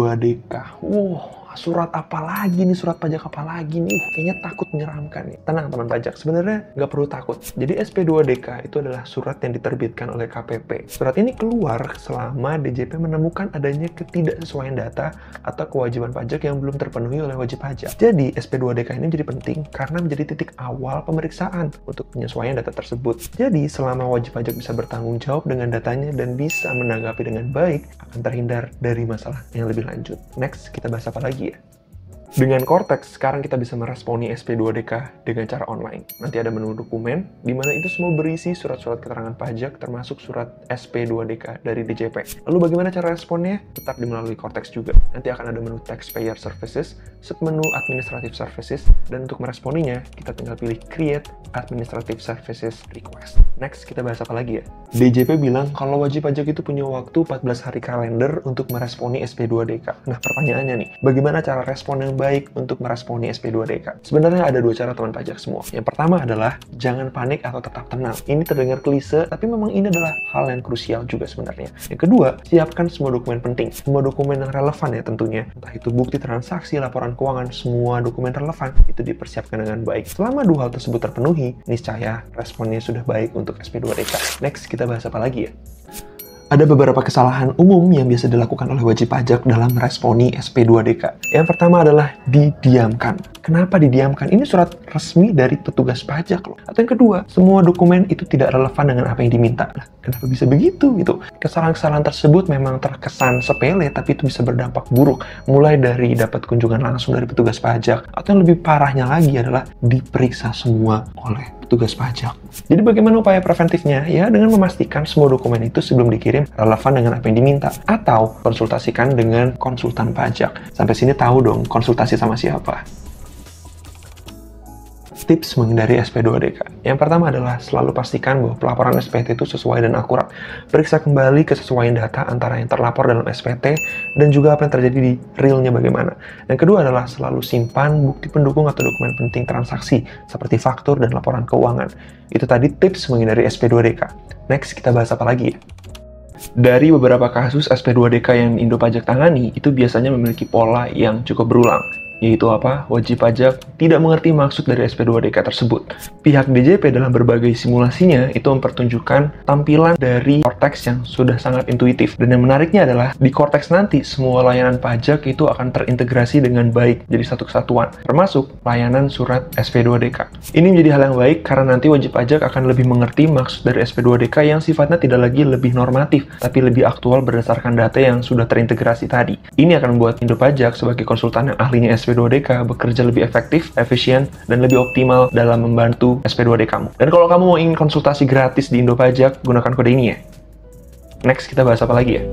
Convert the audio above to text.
SP2DK. Surat apa lagi nih? Surat pajak apa lagi nih? Kayaknya takut menyeramkan nih. Tenang teman pajak, sebenarnya nggak perlu takut. Jadi SP2DK itu adalah surat yang diterbitkan oleh KPP. Surat ini keluar selama DJP menemukan adanya ketidaksesuaian data atau kewajiban pajak yang belum terpenuhi oleh wajib pajak. Jadi SP2DK ini menjadi penting karena menjadi titik awal pemeriksaan untuk penyesuaian data tersebut. Jadi selama wajib pajak bisa bertanggung jawab dengan datanya dan bisa menanggapi dengan baik, akan terhindar dari masalah yang lebih lanjut. Next, kita bahas apa lagi ya? Dengan Cortex, sekarang kita bisa meresponi SP2DK dengan cara online. Nanti ada menu dokumen, di mana itu semua berisi surat-surat keterangan pajak, termasuk surat SP2DK dari DJP. Lalu bagaimana cara responnya? Tetap melalui Cortex juga. Nanti akan ada menu Taxpayer Services, submenu Administrative Services, dan untuk meresponinya, kita tinggal pilih Create Administrative Services Request. Next, kita bahas apa lagi ya? DJP bilang kalau wajib pajak itu punya waktu 14 hari kalender untuk meresponi SP2DK. Nah, pertanyaannya nih, bagaimana cara respon yang baik untuk meresponi SP2DK? Sebenarnya ada dua cara teman pajak semua. Yang pertama adalah jangan panik atau tetap tenang. Ini terdengar klise, tapi memang ini adalah hal yang krusial juga sebenarnya. Yang kedua, siapkan semua dokumen penting. Semua dokumen yang relevan ya tentunya. Entah itu bukti transaksi, laporan keuangan, semua dokumen relevan itu dipersiapkan dengan baik. Selama dua hal tersebut terpenuhi, niscaya responnya sudah baik untuk SP2DK. Next, kita bahas apa lagi ya? Ada beberapa kesalahan umum yang biasa dilakukan oleh wajib pajak dalam meresponi SP2DK. Yang pertama adalah didiamkan. Kenapa didiamkan? Ini surat resmi dari petugas pajak loh. Atau yang kedua, semua dokumen itu tidak relevan dengan apa yang diminta. Nah, kenapa bisa begitu gitu? Kesalahan-kesalahan tersebut memang terkesan sepele, tapi itu bisa berdampak buruk. Mulai dari dapat kunjungan langsung dari petugas pajak, atau yang lebih parahnya lagi adalah diperiksa semua oleh petugas pajak. Jadi bagaimana upaya preventifnya? Ya dengan memastikan semua dokumen itu sebelum dikirim relevan dengan apa yang diminta. Atau konsultasikan dengan konsultan pajak. Sampai sini tahu dong konsultasi sama siapa. Tips menghindari SP2DK. Yang pertama adalah selalu pastikan bahwa pelaporan SPT itu sesuai dan akurat. Periksa kembali kesesuaian data antara yang terlapor dalam SPT dan juga apa yang terjadi di realnya bagaimana. Yang kedua adalah selalu simpan bukti pendukung atau dokumen penting transaksi seperti faktur dan laporan keuangan. Itu tadi tips menghindari SP2DK. Next, kita bahas apa lagi ya? Dari beberapa kasus SP2DK yang Indo Pajak tangani, itu biasanya memiliki pola yang cukup berulang. Yaitu apa? Wajib pajak tidak mengerti maksud dari SP2DK tersebut. Pihak DJP dalam berbagai simulasinya itu mempertunjukkan tampilan dari Cortex yang sudah sangat intuitif. Dan yang menariknya adalah di Cortex nanti semua layanan pajak itu akan terintegrasi dengan baik jadi satu kesatuan, termasuk layanan surat SP2DK. Ini menjadi hal yang baik karena nanti wajib pajak akan lebih mengerti maksud dari SP2DK yang sifatnya tidak lagi lebih normatif, tapi lebih aktual berdasarkan data yang sudah terintegrasi tadi. Ini akan membuat Indo Pajak sebagai konsultan yang ahlinya SP2DK bekerja lebih efektif, efisien, dan lebih optimal dalam membantu SP2D kamu. Dan kalau kamu mau ingin konsultasi gratis di Indo Pajak, gunakan kode ini ya. Next, kita bahas apa lagi ya?